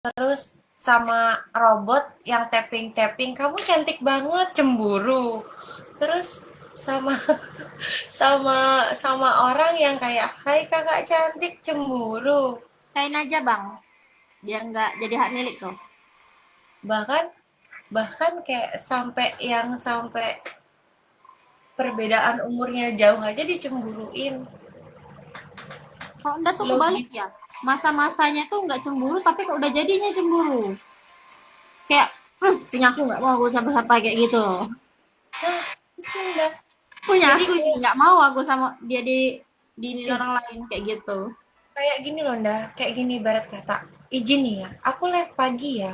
terus sama robot yang tapping-tapping, kamu cantik banget, cemburu. Terus sama sama sama orang yang kayak, hai kakak cantik, cemburu. Kain aja bang, biar nggak jadi hak milik tuh. Bahkan bahkan kayak sampai perbedaan umurnya jauh aja dicemburuin. Kalau udah tuh kebalik Logis. ya, masa-masanya tuh nggak cemburu, tapi kalau udah jadinya cemburu. Kayak, punya aku nggak mau aku sampai-sampai kayak gitu loh. Nah, itu enggak. Punya Jadi aku sih kayak nggak mau aku sama dia di ini ih, orang lain kayak gitu. kayak gini loh, Nda. Kayak gini ibarat kata, izin nih ya, aku live pagi ya.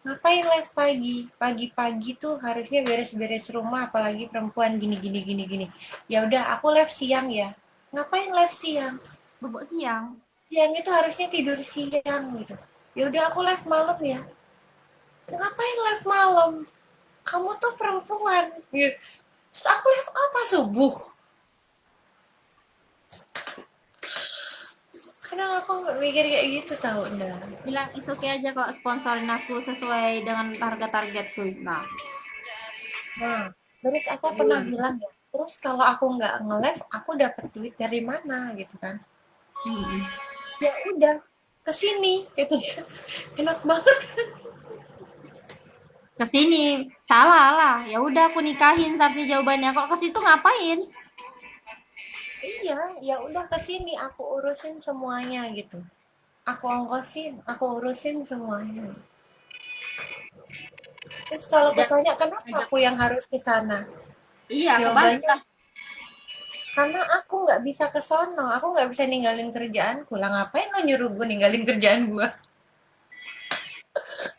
Ngapain live pagi? Pagi-pagi tuh harusnya beres-beres rumah, apalagi perempuan gini gini gini gini. Ya udah, aku live siang ya. Ngapain live siang? Bobok siang. Siang itu harusnya tidur siang gitu. Ya udah aku live malam ya. Ngapain live malam? Kamu tuh perempuan. Gitu. Terus aku live apa subuh? Kadang aku nggak mikir kayak gitu tau, Nda. Bilang it's okay aja kok sponsorin aku sesuai dengan harga targetku. Nah, Nah, terus aku jadi pernah gimana? bilang ya, terus kalau aku nggak nge-live, aku dapat duit dari mana gitu kan. Hmm. Ya udah, ke sini gitu ya. Enak banget. Ke sini salah lah. Ya udah aku nikahin seharusnya jawabannya. Kalau ke situ ngapain? Iya, ya udah ke sini aku urusin semuanya gitu. Aku ongkosin, aku urusin semuanya. Terus kalau Udah bertanya kenapa ngajak. aku yang harus ke sana? Iya, kebalik Jawabannya lah. karena aku nggak bisa ke sono, aku nggak bisa ninggalin kerjaanku. Lah ngapain lo nyuruh gue ninggalin kerjaan gue?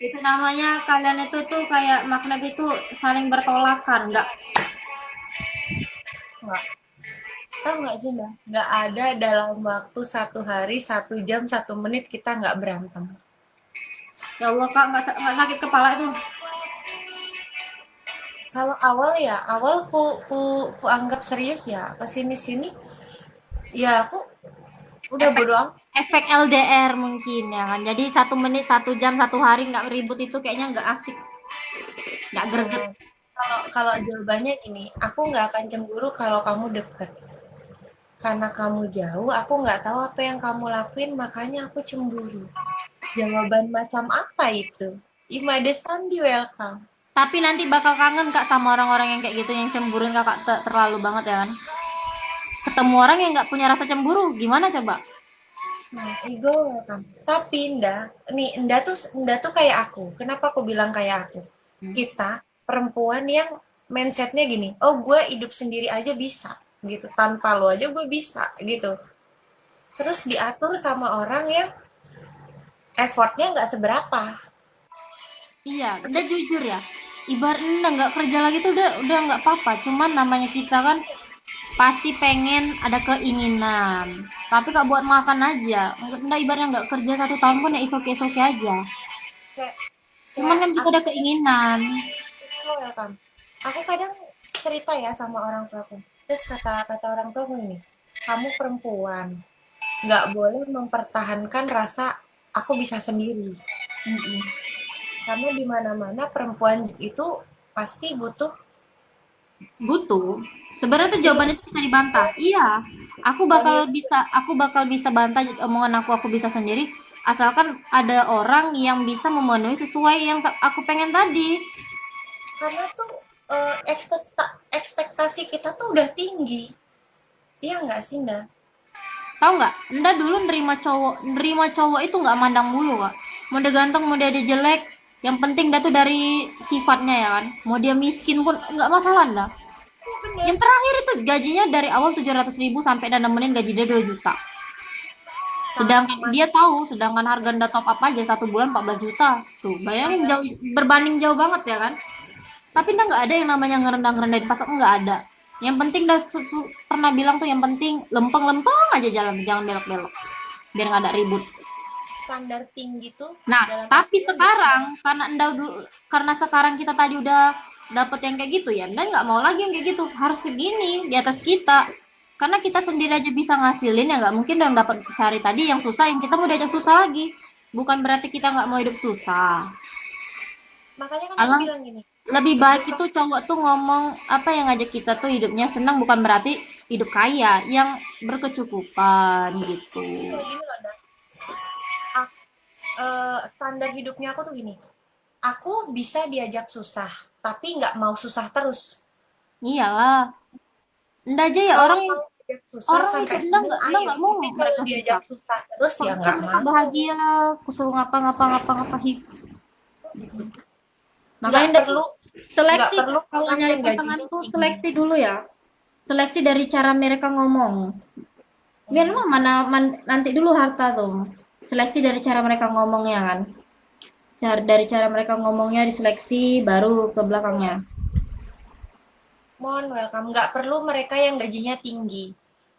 Itu namanya kalian itu tuh kayak magnet itu saling bertolakan, nggak? Nggak, tahu nggak sih mbak? Nggak ada dalam waktu 1 hari, 1 jam, 1 menit kita nggak berantem. Ya Allah kak, nggak sakit kepala itu. Kalau awal ya, awal ku anggap serius ya. Kesini sini, ya aku udah Efek bodo amat. efek LDR mungkin ya kan. Jadi 1 menit, 1 jam, 1 hari nggak ribut itu kayaknya nggak asik, nggak greget. Hmm, kalau kalau jawabannya gini, aku nggak akan cemburu kalau kamu deket. Karena kamu jauh, aku nggak tahu apa yang kamu lakuin, makanya aku cemburu. Jawaban macam apa itu? Imade Sandi welcome. Tapi nanti bakal kangen kak sama orang-orang yang kayak gitu yang cemburuin kakak terlalu banget ya kan. Ketemu orang yang nggak punya rasa cemburu, gimana coba? Nah, ego welcome. Tapi Nda tuh kayak aku. Kenapa aku bilang kayak aku? Hmm. Kita perempuan yang mindsetnya gini, oh gue hidup sendiri aja bisa gitu, tanpa lo aja gue bisa gitu. Terus diatur sama orang yang effortnya nggak seberapa. Iya, udah jujur ya. Ibaratnya udah nggak kerja lagi tuh udah nggak apa-apa. Cuman namanya kita kan pasti pengen ada keinginan. Tapi kak buat makan aja. Nggak ibaratnya nggak kerja 1 tahun pun ya is oke aja. Kayak Cuman kayak kan kita aku ada keinginan. ego welcome. Aku kadang cerita ya sama orang tuaku. Terus kata kata orang tuaku ini, kamu perempuan, nggak boleh mempertahankan rasa aku bisa sendiri. Mm-mm. Karena di mana-mana perempuan itu pasti butuh. Butuh. Sebenarnya tuh Iya, jawaban itu bisa dibantah. Iya, wanita. aku bakal bisa bantah omongan aku bisa sendiri. Asalkan ada orang yang bisa memenuhi sesuai yang aku pengen tadi. Karena tuh ekspektasi kita tuh udah tinggi. Iya nggak sih, Nda? Tahu nggak? Nda dulu nerima cowok itu nggak mandang mulu kak. Mau dia ganteng, mau dia jelek, yang penting dia tuh dari sifatnya ya kan. Mau dia miskin pun nggak masalah Nda. Iya bener. Yang terakhir itu gajinya dari awal 700 ribu sampai dan nemenin gaji dia 2 juta. Sangat Sedangkan dia mantap. tahu, sedangkan harga Nda top up aja 1 bulan 14 juta. Tuh, bayangin Sangat. jauh, berbanding jauh banget ya kan. Tapi Nda nggak ada yang namanya ngerendahin pasar, nggak ada. Yang penting Nda pernah bilang tuh yang penting lempeng-lempeng aja jalan, jangan belok-belok. Biar nggak ada ribut. Standar tinggi tuh Nah, dalam tapi artian sekarang karena sekarang kita tadi udah dapet yang kayak gitu ya, dan nggak mau lagi yang kayak gitu. Harus segini di atas kita. Karena kita sendiri aja bisa ngasilin ya nggak mungkin dong dapat cari tadi yang susah, yang kita mau diajak susah lagi. bukan berarti kita nggak mau hidup susah. Makanya kan aku Alah, bilang gini, lebih baik hidup itu kamu cowok tuh ngomong apa yang ngajak kita tuh hidupnya senang, bukan berarti hidup kaya yang berkecukupan gitu. kayak gini loh, Nda. Standar hidupnya aku tuh gini, aku bisa diajak susah, tapi nggak mau susah terus. Iyalah, ndak aja ya Kalau orang mau diajak susah orang sampai ikut seneng ndak ayo, mau tapi kalau mereka diajak susah. susah terus ya Soalnya kan nggak mereka mau. bahagia, aku suruh ngapa-ngapa Nggak makanya ndak tuh perlu nggak seleksi perlu kalau orang nyari yang pasangan gajinya tuh tinggi. seleksi dulu ya. Seleksi dari cara mereka ngomong. Biar Hmm. mah nanti dulu harta tuh. Seleksi dari cara mereka ngomongnya kan. Dari cara mereka ngomongnya diseleksi baru ke belakangnya. Mohon welcome. Nggak perlu mereka yang gajinya tinggi.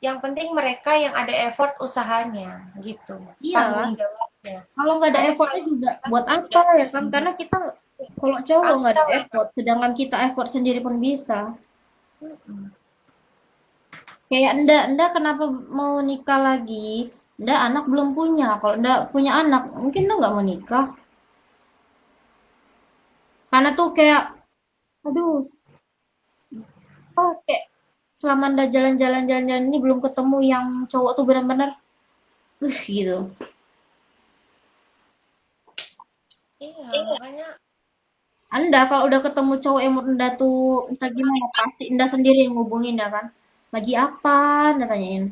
Yang penting mereka yang ada effort usahanya, gitu. Iyalah, Tanggung jawabnya. kalau nggak ada Karena effortnya kalau juga kita buat apa tidak ya kan? tinggi, Karena kita kalau cowok kalau nggak kita ada welcome. effort, sedangkan kita effort sendiri pun bisa. Mm-mm. Kayak ndak kenapa mau nikah lagi? Ndak anak belum punya. Kalau ndak punya anak, mungkin ndak nggak mau nikah. Karena tuh kayak, aduh, oh kayak selama ndak jalan-jalan ini belum ketemu yang cowok tuh benar-benar, gitu. Iya, makanya Anda kalau udah ketemu cowok yang menurut Anda tuh entah gimana, pasti Anda sendiri yang ngubungin ya kan. Lagi apa? Anda tanyain.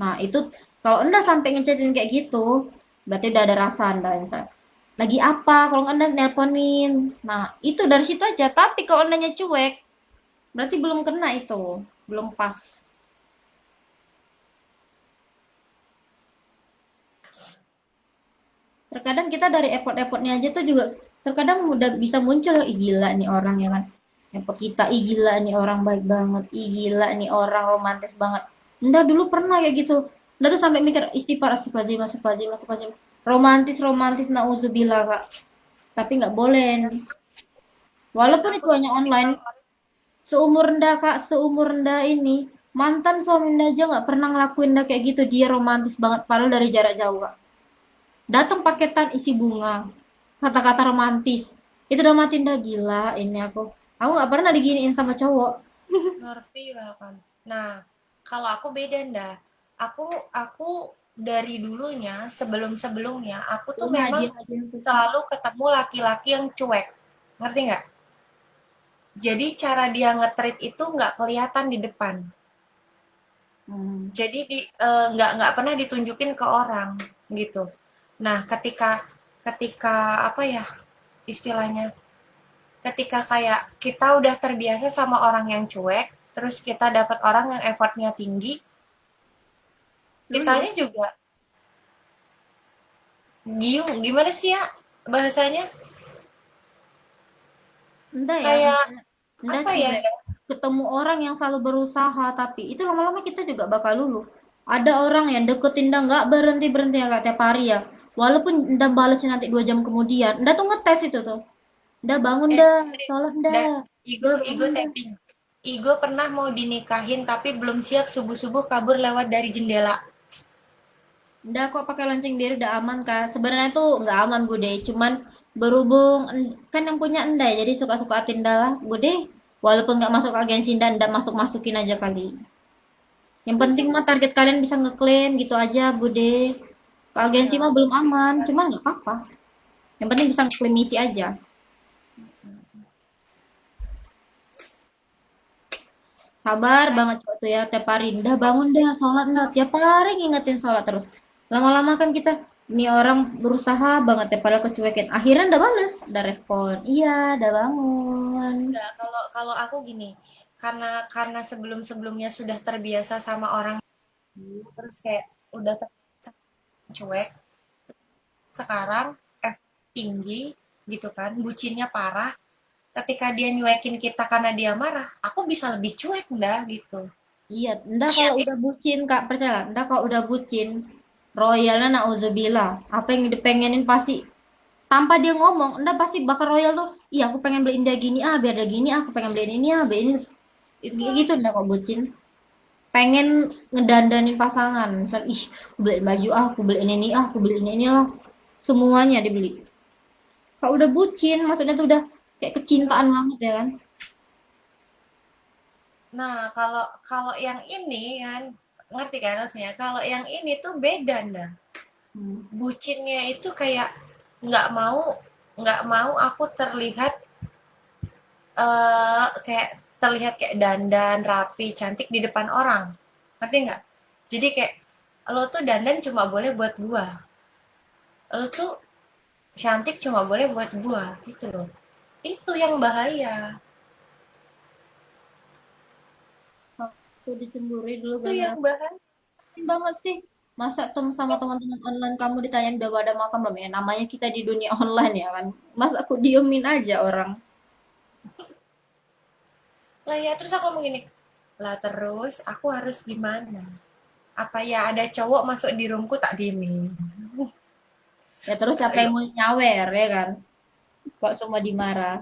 Nah, itu kalau Anda sampai ngechatin kayak gitu, berarti udah ada rasa Anda misalnya. Lagi apa? Kalau nggak Anda nelponin. Nah, itu dari situ aja. Tapi kalau Andanya cuek, berarti belum kena itu. Belum pas. Terkadang kita dari effort-effortnya aja tuh juga terkadang udah bisa muncul, ih gila nih orang ya kan. Effort kita, ih gila nih orang baik banget, ih gila nih orang romantis banget. Nda dulu pernah kayak gitu. Nda tuh sampai mikir istighfar, astagfirullahaladzim, astagfirullahaladzim, astagfirullahaladzim. Romantis, romantis, nauzubillah kak. Tapi nggak boleh. dan Walaupun aku itu tuh hanya online, tipikal orang seumur nda kak, seumur nda ini, mantan suami nda aja nggak pernah ngelakuin nda kayak gitu. Dia romantis banget, padahal dari jarak jauh kak. Datang paketan isi bunga, kata-kata romantis. Itu udah matiin dah gila ini aku. Aku nggak pernah diginiin sama cowok. Norvi welcome. Nah, kalau aku beda ndak. Aku dari dulunya sebelum-sebelumnya aku tuh Punya memang hadiah-hadiah susah. selalu ketemu laki-laki yang cuek. Ngerti nggak? Jadi cara dia nge-treat itu nggak kelihatan di depan. Hmm. Jadi nggak pernah ditunjukin ke orang gitu. Nah, ketika ketika apa ya istilahnya? Ketika kayak kita udah terbiasa sama orang yang cuek, terus kita dapat orang yang effortnya tinggi, Lulu. kitanya juga gimana sih ya bahasanya? Enggak ya, Kayak enggak apa ya? cuek. Ketemu orang yang selalu berusaha, tapi itu lama-lama kita juga bakal luluh. Ada orang yang deketin dah nggak berhenti-berhenti ya kak tiap hari ya. Walaupun ndak balasnya nanti 2 jam kemudian, ndak tuh ngetes itu tuh. Ndak bangun Eh, dah, sholat dah dah, ego ndak ego bangun dah. tapping. Ego pernah mau dinikahin tapi belum siap subuh-subuh kabur lewat dari jendela. Nggak kok pakai lonceng biru udah aman kak. Sebenarnya tuh nggak aman Bude, cuman berhubung kan yang punya enda ya, jadi suka-suka Atinda lah Bude. Walaupun nggak masuk agensi dan nggak masuk-masukin aja kali. Yang penting mah target kalian bisa ngeklaim gitu aja Bude. Ke agensi Iya, mah belum aman, cuman nggak apa-apa. Yang penting bisa ngeklaim misi aja. Sabar makanya banget cowok tuh ya tiap hari. Dah bangun dah, sholat dah. Tiap hari ngingetin sholat terus. Lama-lama kan kita, nih orang berusaha banget ya pada kecuekin. Akhirnya udah bales, udah respon. Iya, udah bangun. enggak, kalau kalau aku gini, karena sebelum-sebelumnya sudah terbiasa sama orang terus kayak udah cuek, sekarang F tinggi gitu kan, bucinnya parah. Ketika dia nyuekin kita karena dia marah, aku bisa lebih cuek nggak gitu. Iya, ndak kalau udah bucin, Kak, percaya. Ndak kalau udah bucin, royalnya nauzubillah. Apa yang dipengenin pasti tanpa dia ngomong, ndak pasti bakal royal tuh. Iya, aku pengen beliin dia gini, ah, biar ada gini, aku pengen beliin ini, ah, beliin ini. Gitu ndak kok bucin. Pengen ngedandanin pasangan. Misal, ih, aku beliin baju, ah, aku beliin ini, ah, aku beliin ini lah. semuanya dibeli. Kalau udah bucin, maksudnya tuh udah kayak kecintaan Terus, banget ya kan. nah kalau kalau yang ini kan, ngerti kan maksudnya? Kalau yang ini tuh beda dah. Hmm. Bucinnya itu kayak nggak mau nggak mau aku terlihat kayak terlihat kayak dandan rapi cantik di depan orang, ngerti nggak? Jadi kayak lo tuh dandan cuma boleh buat gua, lo tuh cantik cuma boleh buat gua gitu loh. Itu yang bahaya, Aku dicemburi dulu itu gara-gara yang bahaya. banget sih. Masa sama teman-teman online kamu ditanyain udah pada makan belum ya? Namanya kita di dunia online ya kan. Masa aku diemin aja orang. Lah ya terus aku mau gini, lah terus aku harus gimana? Apa ya ada cowok masuk di roomku tak diemin? Ya terus siapa yang Ayo, mau nyawer ya kan? Kok semua dimarah.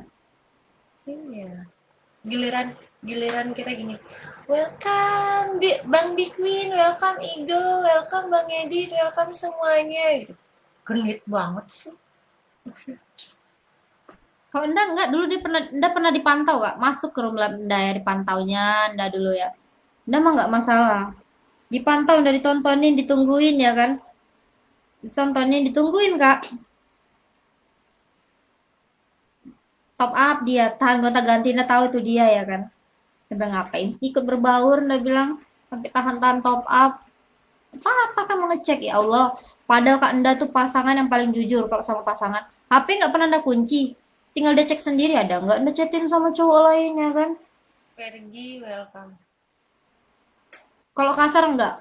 iya. Giliran giliran kita gini, welcome Bang Big Win, welcome Igo, welcome Bang Edit, welcome semuanya gitu. Genit banget sih. Kalau enggak dulu dia pernah dipantau Kak. Masuk ke room lab Enda ya dipantaunya Enda dulu ya. Enda mah nggak masalah. Dipantau, udah ditontonin, ditungguin ya kan? Ditontonin, ditungguin Kak. Top up dia, tahan gonta ganti, Enda tahu itu dia ya kan? Udah ngapain sih ikut berbaur, Enda bilang. Sampai tahan-tahan top up. Apa kan mau ngecek ya Allah. Padahal Kak Enda tuh pasangan yang paling jujur kalau sama pasangan. HP nggak pernah Enda kunci. Tinggal dia cek sendiri ada nggak Enda chatin sama cowok lain ya kan? Pergi, welcome. Kalau kasar enggak.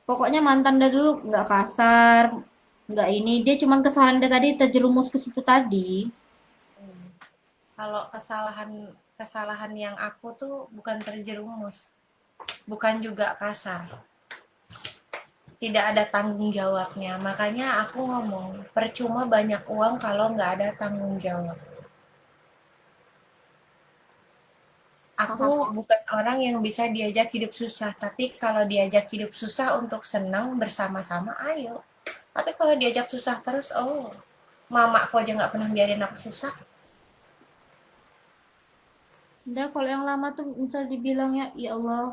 Pokoknya mantan dia dulu enggak kasar, enggak ini. Dia cuman kesalahan dia tadi terjerumus ke situ tadi. Hmm. Kalau kesalahan kesalahan yang aku tuh bukan terjerumus, bukan juga kasar. Tidak ada tanggung jawabnya. Makanya aku ngomong, percuma banyak uang kalau nggak ada tanggung jawab. Aku Paham. bukan orang yang bisa diajak hidup susah, tapi kalau diajak hidup susah untuk senang bersama-sama, ayo. Tapi kalau diajak susah terus, oh, mamaku aja nggak pernah biarin aku susah. Udah kalau yang lama tuh misal dibilangnya, ya Allah,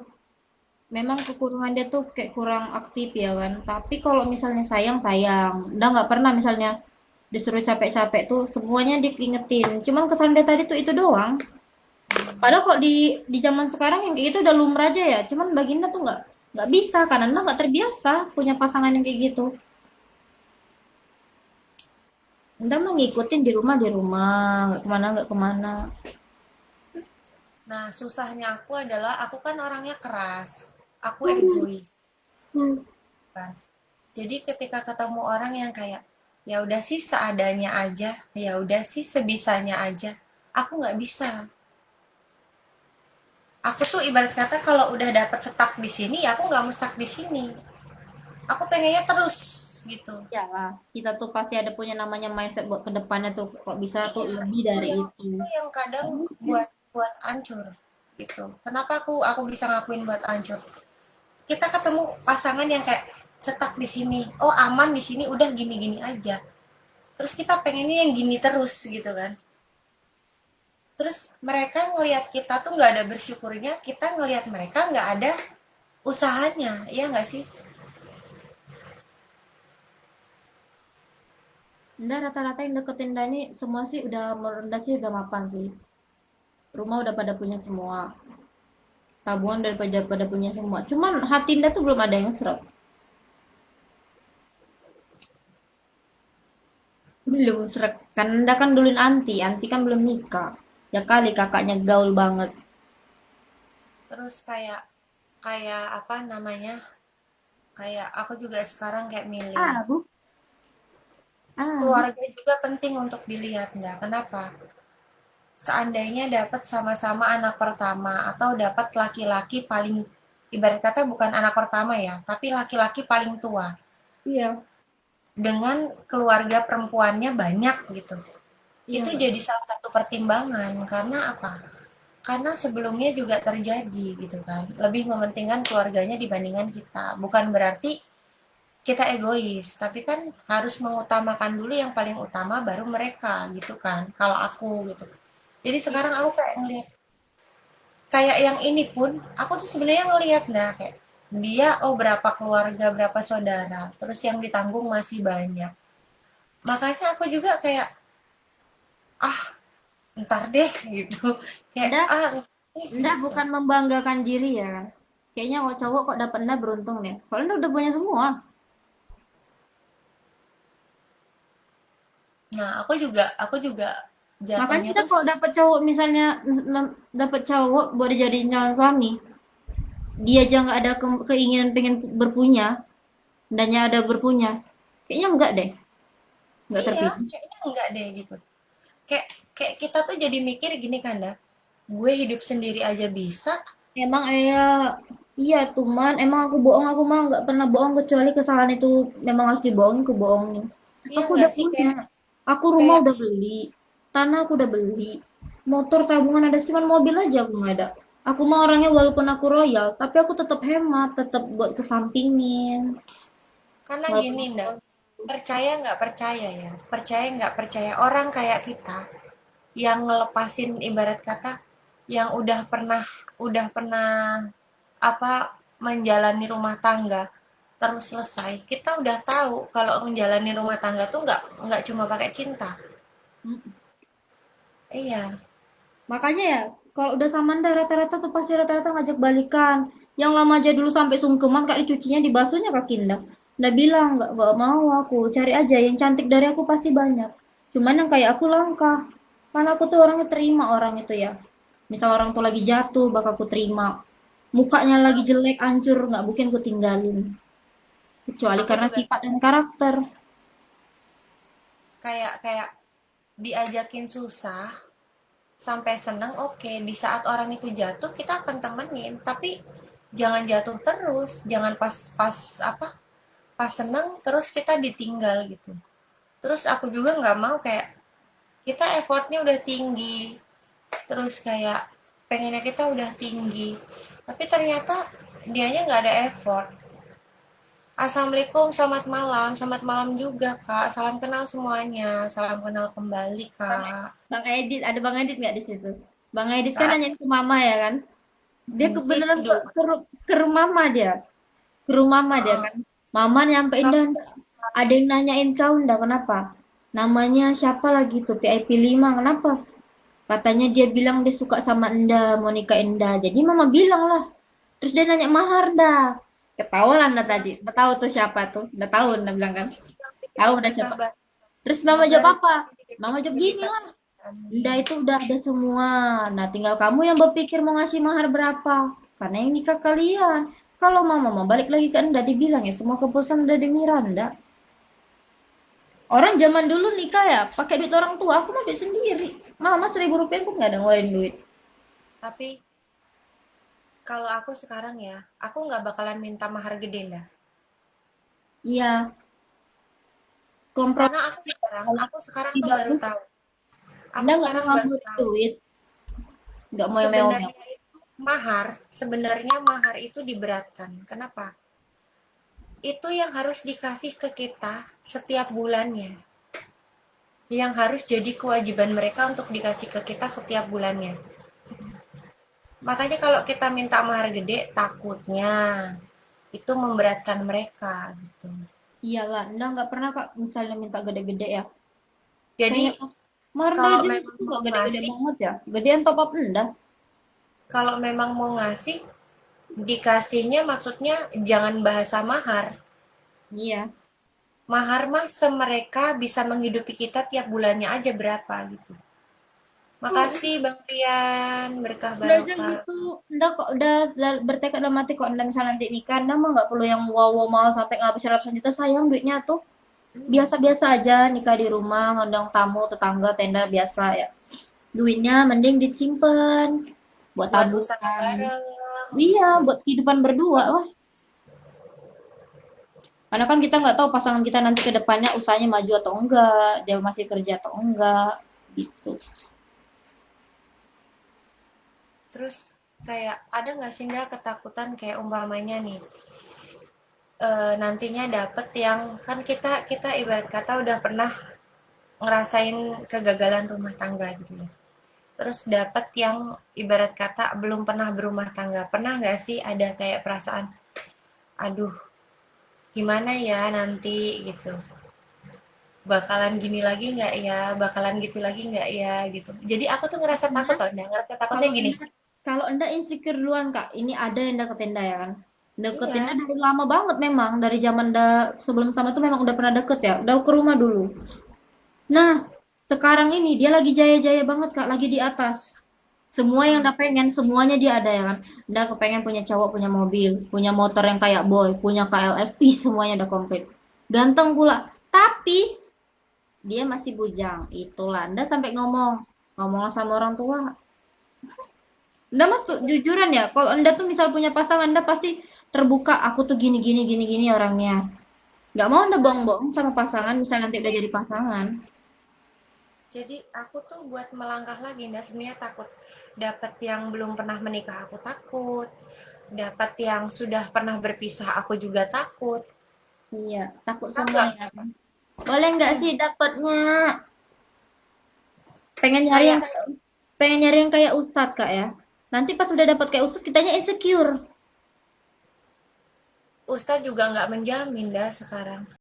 memang kekurangan dia tuh kayak kurang aktif ya kan. Tapi kalau misalnya sayang, sayang. Udah nggak pernah misalnya disuruh capek-capek tuh semuanya diingetin. Cuman kesalahan dia tadi tuh itu doang. Padahal kalau di zaman sekarang yang kayak gitu udah lumrah aja ya. Cuman baginda tuh nggak bisa karena Anda nggak terbiasa punya pasangan yang kayak gitu. Anda mah ngikutin di rumah, nggak kemana. Nah, susahnya aku adalah aku kan orangnya keras, aku Hmm, egois, hmm. kan. Jadi ketika ketemu orang yang kayak ya udah sih seadanya aja, ya udah sih sebisanya aja, aku nggak bisa. Aku tuh ibarat kata kalau udah dapet stuck di sini, ya aku nggak mau stuck di sini. Aku pengennya terus gitu. Ya lah, kita tuh pasti ada punya namanya mindset buat kedepannya tuh. Kalau bisa tuh Iya, lebih dari itu. itu yang kadang Nggak mungkin. buat buat hancur gitu. Kenapa aku bisa ngakuin buat hancur? Kita ketemu pasangan yang kayak stuck di sini. Oh, aman di sini, udah gini-gini aja. Terus kita pengennya yang gini terus gitu kan. Terus mereka ngelihat kita tuh nggak ada bersyukurnya, kita ngelihat mereka nggak ada usahanya, iya nggak sih? Nda rata-rata yang deketin Dani semua sih udah merendah sih udah mapan sih. Rumah udah pada punya semua. Tabungan udah pada punya semua. Cuman hati Nda tuh belum ada yang seret. Belum seret. Kan Nda kan duluin anti. Anti kan belum nikah. Ya kali kakaknya gaul banget. Terus kayak kayak apa namanya? Kayak aku juga sekarang kayak milih. Ah, bu. Ah, bu. Keluarga juga penting untuk dilihat, nggak? Kenapa? Seandainya dapat sama-sama anak pertama atau dapat laki-laki paling ibarat kata bukan anak pertama ya, tapi laki-laki paling tua Iya. dengan keluarga perempuannya banyak gitu. Iya, Itu Kak. jadi salah satu pertimbangan karena apa? Karena sebelumnya juga terjadi gitu kan. Lebih mementingkan keluarganya dibandingkan kita. Bukan berarti kita egois, tapi kan harus mengutamakan dulu yang paling utama baru mereka gitu kan. Kalau aku gitu. Jadi sekarang aku kayak ngelihat kayak yang ini pun aku tuh sebenarnya ngelihat nah kayak dia oh berapa keluarga, berapa saudara, terus yang ditanggung masih banyak. Makanya aku juga kayak ah ntar deh gitu. Kayak Anda, ah Anda gitu. bukan membanggakan diri ya kan? Kayaknya kalau cowok kok dapat Anda beruntung deh. Soalnya Anda udah punya semua. Nah, aku juga Makanya jatuhnya kita tuh kalau dapat cowok misalnya dapat cowok buat dijadiin calon suami, dia aja nggak ada keinginan pengen berpunya, dannya ada berpunya. Kayaknya enggak deh, nggak iya, terpilih. kayaknya enggak deh gitu. Kayak kayak kita tuh jadi mikir gini kan dah. Gue hidup sendiri aja bisa, Emang iya cuman emang aku mah nggak pernah bohong kecuali kesalahan itu memang harus dibohongin, aku bohongin. iya Aku enggak udah sih punya, kayak aku rumah kayak udah beli, tanah aku udah beli, motor tabungan ada, cuman mobil aja aku nggak ada. Aku mah orangnya walaupun aku royal, tapi aku tetap hemat, tetap buat kesampingin. karena Walaupun gini aku ndak, percaya nggak percaya ya, percaya nggak percaya orang kayak kita yang ngelepasin ibarat kata yang udah pernah apa menjalani rumah tangga terus selesai, kita udah tahu kalau menjalani rumah tangga tuh nggak cuma pakai cinta. Mm. Iya, Makanya ya, kalau udah sama Anda rata-rata tuh pasti rata-rata ngajak balikan. Yang lama aja dulu sampai sungkeman kak dicucinya di basuhnya kaki Nda. Nda bilang nggak mau aku cari aja yang cantik dari aku pasti banyak. Cuman yang kayak aku langka. Karena aku tuh orangnya terima orang itu ya. Misal orang tuh lagi jatuh bakal aku terima. Mukanya lagi jelek hancur nggak mungkin aku tinggalin. Kecuali aku karena juga sifat dan karakter. kayak kayak diajakin susah sampai seneng, oke, di saat orang itu jatuh kita akan temenin, tapi jangan jatuh terus, jangan pas pas apa pas seneng terus kita ditinggal gitu. Terus aku juga nggak mau kayak kita effortnya udah tinggi, terus kayak pengennya kita udah tinggi, tapi ternyata dianya nggak ada effort. Assalamualaikum, selamat malam juga kak, salam kenal semuanya, salam kenal kembali Bang, kak. Bang Edit, ada Bang Edit nggak di situ? Bang Edit kan Kak nanyain ke Mama ya kan? Dia kebenaran tidur. ke rumah Mama dia. Ke rumah Mama dia Heeh. kan. Mama nyampein dah, "Ndak, ada yang nanyain kau ndak kenapa? Namanya siapa lagi tuh VIP 5 kenapa? Katanya dia bilang dia suka sama Enda, mau nikahin Enda. Jadi Mama bilang lah. Terus dia nanya mahar dah. Ketawa lah Anda tadi. Udah tahu tuh siapa tuh. Udah tahu Anda bilang kan. Yang Tahu bikin udah berkah siapa. banget. Terus Mama Semoga jawab apa? rezeki Mama dikit-dikit jawab gini berlipat. lah. Enda Amin. itu udah ada semua. Nah, tinggal kamu yang berpikir mau ngasih mahar berapa. Karena yang nikah kalian. Kalau mama mau balik lagi ke Anda, dibilang ya semua keputusan udah di Miranda. Orang zaman dulu nikah ya pakai duit orang tua. Aku mau duit sendiri. Mama 1.000 rupiah pun nggak ada ngeluarin duit. Tapi kalau aku sekarang ya, aku nggak bakalan minta mahar gede dah. Iya, kompromi Karena aku sekarang tuh baru bagus. tahu. Aku Anda nggak mau sekarang baru ngambil tahu. duit, nggak mau yang mewah-mewah. Sebenarnya itu sebenarnya mahar itu diberatkan. Kenapa? Itu yang harus dikasih ke kita setiap bulannya. Yang harus jadi kewajiban mereka untuk dikasih ke kita setiap bulannya. Makanya kalau kita minta mahar gede, takutnya itu memberatkan mereka gitu. Iyalah, Anda nggak pernah kak misalnya minta gede-gede ya. Jadi Ternyata mahar kalau Anda memang itu mau nggak gede-gede ngasih, banget ya. Gedean top up Anda. kalau memang mau ngasih, dikasihnya maksudnya jangan bahasa mahar. Iya. Mahar mah semereka bisa menghidupi kita tiap bulannya aja berapa gitu. Tuh, Makasih Bang Rian, berkah udah aja barokah. gitu. Anda kok udah bertekad dalam hati kok Anda misalnya nanti nikah, Anda mah nggak perlu yang wow-wow mahal sampai ngabisin ratusan juta. Sayang duitnya tuh biasa-biasa aja nikah di rumah, ngundang tamu, tetangga, tenda biasa ya. Duitnya mending disimpan buat Buat usaha tabungan. bareng Iya, gitu. buat kehidupan berdua lah. Karena kan kita nggak tahu pasangan kita nanti ke depannya usahanya maju atau enggak, dia masih kerja atau enggak, gitu. Terus kayak ada nggak sih nggak ketakutan kayak umpamanya nih, nantinya dapet yang kan kita kita ibarat kata udah pernah ngerasain kegagalan rumah tangga gitu ya. Terus dapet yang ibarat kata belum pernah berumah tangga. Pernah nggak sih ada kayak perasaan, aduh gimana ya nanti gitu. Bakalan gini lagi nggak ya, bakalan gitu lagi nggak ya gitu. Jadi aku tuh ngerasa takut Nah, tau, nah, ngerasa takutnya kalau gini. Anda kalau Anda insecure duluan, Kak, ini ada yang deketin Anda ya kan? Deketinnya Iya, dari lama banget memang, dari zaman sebelum sama tuh memang udah pernah deket ya, udah ke rumah dulu. Nah, sekarang ini dia lagi jaya-jaya banget, Kak, lagi di atas. Semua yang mm, udah pengen, semuanya dia ada ya kan. Udah kepengen punya cowok, punya mobil, punya motor yang kayak boy, punya KLF, ih semuanya udah komplit. Ganteng pula. Tapi dia masih bujang. Itulah. Anda sampai ngomong sama orang tua. Anda mas tuh jujuran ya. Kalau Anda tuh misal punya pasangan, Anda pasti terbuka. Aku tuh gini gini gini gini orangnya. Nggak mau Anda bohong-bohong sama pasangan. Misal nanti udah jadi pasangan. jadi aku tuh buat melangkah lagi, nah sebenarnya takut dapat yang belum pernah menikah, aku takut dapat yang sudah pernah berpisah, aku juga takut. Iya, takut Tahu semua nggak? ya kan. Boleh nggak sih dapatnya? Pengen nyari yang Kayak kayak pengen nyari yang kayak Ustadz Kak ya. Nanti pas udah dapat kayak Ustadz kitanya insecure. Ustadz juga nggak menjamin dah sekarang.